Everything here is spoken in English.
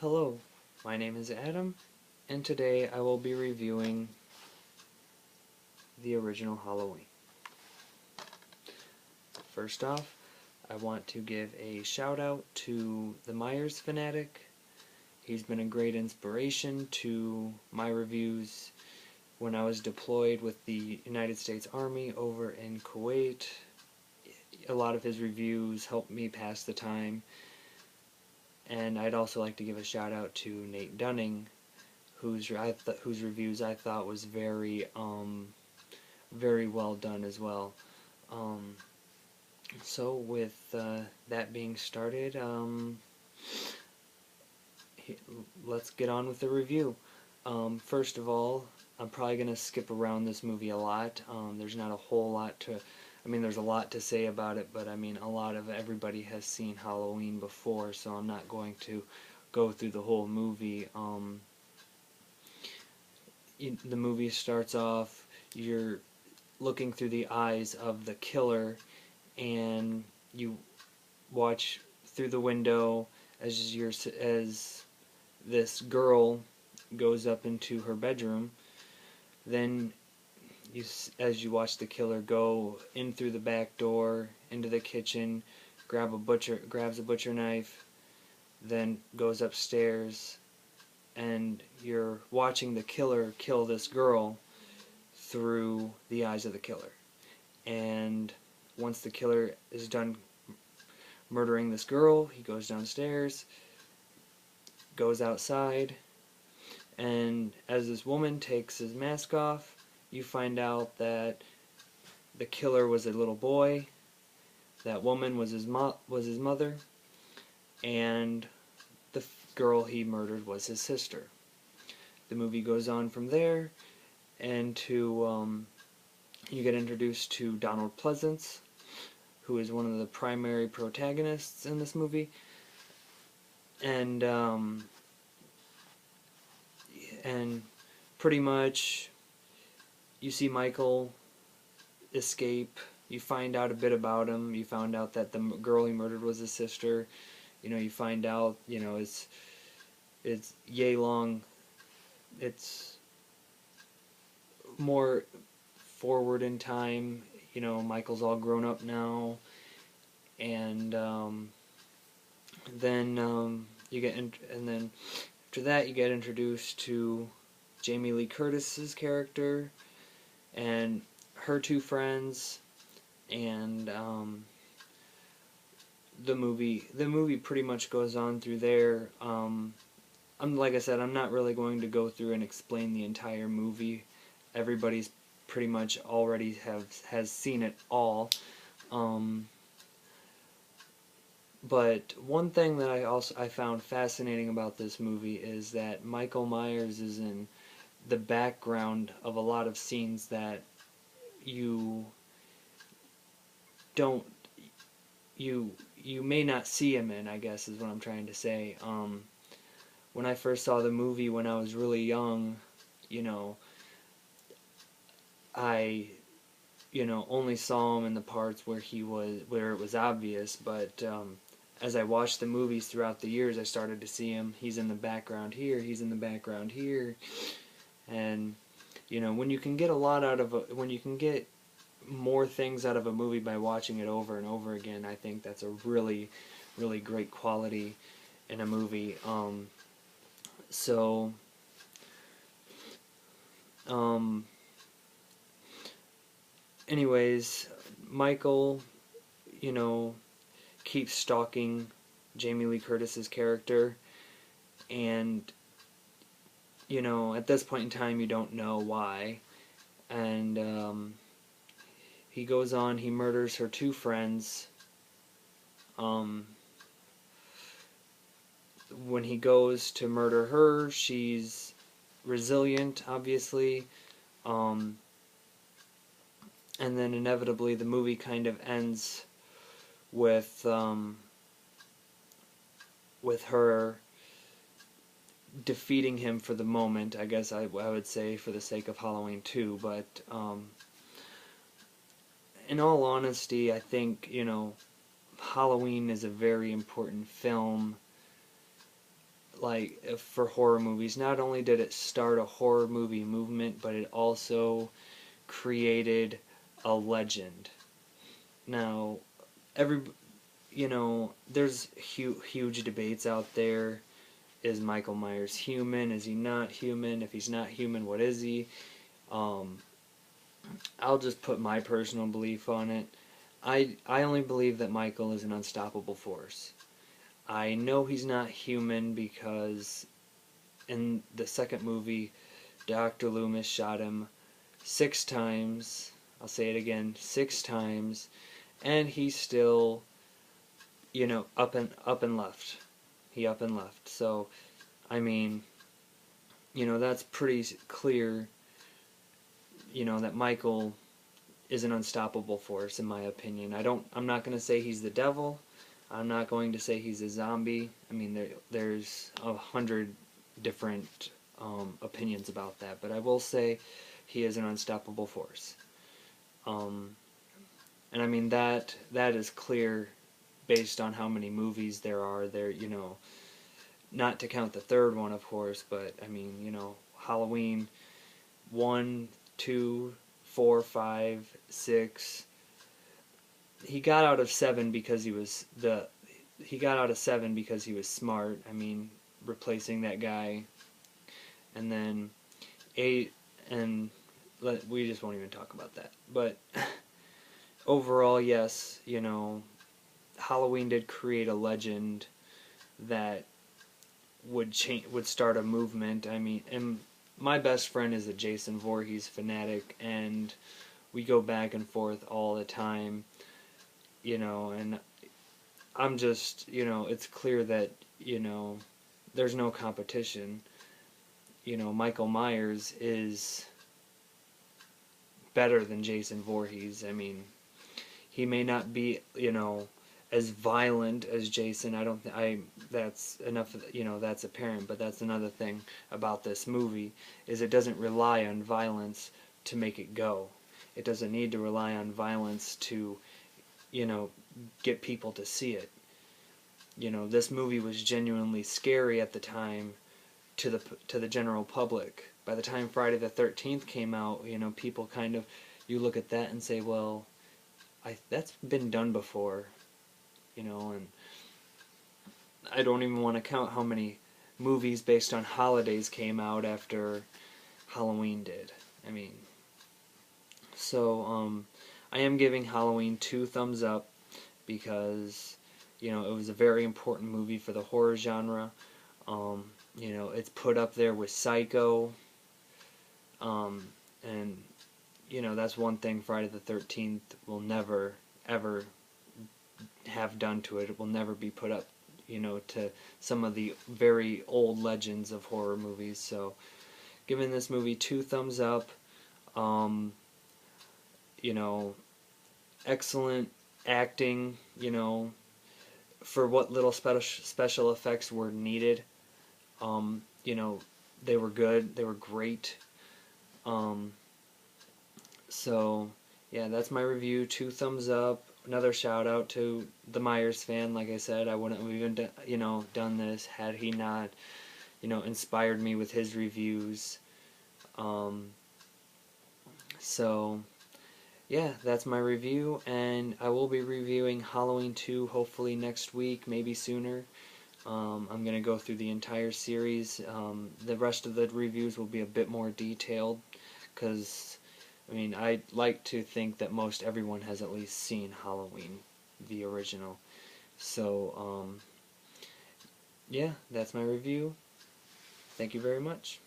Hello, my name is Adam, and today I will be reviewing the original Halloween. First off, I want to give a shout out to the Myers Fanatic. He's been a great inspiration to my reviews when I was deployed with the United States Army over in Kuwait. A lot of his reviews helped me pass the time. And I'd also like to give a shout out to Nate Dunning, whose reviews I thought was very well done as well. Um, so with that being started, let's get on with the review. First of all, I'm probably going to skip around this movie a lot. There's not a whole lot to, there's a lot to say about it, but a lot of everybody has seen Halloween before, so I'm not going to go through the whole movie. The movie starts off, you're looking through the eyes of the killer, and you watch through the window as this girl goes up into her bedroom. Then as you watch the killer go in through the back door into the kitchen, grabs a butcher knife, then goes upstairs, and you're watching the killer kill this girl through the eyes of the killer. And once the killer is done murdering this girl, he goes downstairs, goes outside, and as this woman takes his mask off, you find out that the killer was a little boy, that woman was his mother, and the girl he murdered was his sister. The movie goes on from there, and you get introduced to Donald Pleasence, who is one of the primary protagonists in this movie, and pretty much you see Michael escape. You find out a bit about him. You found out that the girl he murdered was his sister. You find out, it's yay long. It's more forward in time. Michael's all grown up now, and then after that you get introduced to Jamie Lee Curtis's character and her two friends, and the movie pretty much goes on through there. Like I said, I'm not really going to go through and explain the entire movie. Everybody's pretty much already has seen it all. But one thing that I found fascinating about this movie is that Michael Myers is in the background of a lot of scenes that you don't you may not see him in, I guess is what I'm trying to say. When I first saw the movie when I was really young, I only saw him in the parts where it was obvious, but as I watched the movies throughout the years, I started to see him. He's in the background here, he's in the background here, and when you can get when you can get more things out of a movie by watching it over and over again, I think that's a really, really great quality in a movie. Anyways, Michael, keeps stalking Jamie Lee Curtis's character, and at this point in time you don't know why, and he goes on, he murders her two friends. When he goes to murder her, she's resilient, obviously, and then inevitably the movie kind of ends with her defeating him for the moment, I guess I would say, for the sake of Halloween 2, but in all honesty, I think, Halloween is a very important film. like for horror movies. Not only did it start a horror movie movement, but it also created a legend. Now, every there's huge debates out there. Is Michael Myers human? Is he not human? If he's not human, what is he? Um, I'll just put my personal belief on it. I only believe that Michael is an unstoppable force. I know he's not human because in the second movie, Dr. Loomis shot him 6 times. I'll say it again, 6 times, and he still, up and left. He up and left. So, I mean, that's pretty clear. That Michael is an unstoppable force in my opinion. I'm not going to say he's the devil. I'm not going to say he's a zombie. I mean, there's 100 different opinions about that, but I will say he is an unstoppable force. And I mean that is clear based on how many movies there are. Not to count the third one, of course, but I mean, Halloween 1, 2, 4, 5, 6. He got out of 7 because he got out of 7 because he was smart. I mean, replacing that guy, and then 8, and we just won't even talk about that. But overall, yes, Halloween did create a legend that would start a movement. I mean, and my best friend is a Jason Voorhees fanatic, and we go back and forth all the time, and I'm just, it's clear that, there's no competition. Michael Myers is better than Jason Voorhees. I mean, he may not be, as violent as Jason. That's enough, that's apparent, but that's another thing about this movie, is it doesn't rely on violence to make it go. It doesn't need to rely on violence to, get people to see it. This movie was genuinely scary at the time to the general public. By the time Friday the 13th came out, people kind of, you look at that and say, well, that's been done before, and I don't even want to count how many movies based on holidays came out after Halloween did. I mean, so I am giving Halloween 2 thumbs up because, it was a very important movie for the horror genre. It's put up there with Psycho, and that's one thing Friday the 13th will never ever have done to it. It will never be put up, to some of the very old legends of horror movies. So, giving this movie 2 thumbs up. Excellent acting, for what little special effects were needed. They were good. They were great. So, yeah, that's my review. 2 thumbs up. Another shout out to the Myers fan. Like I said, I wouldn't have even done this had he not, inspired me with his reviews. So, yeah, that's my review, and I will be reviewing Halloween 2 hopefully next week, maybe sooner. I'm going to go through the entire series. The rest of the reviews will be a bit more detailed, because, I mean, I like to think that most everyone has at least seen Halloween, the original. So, yeah, that's my review. Thank you very much.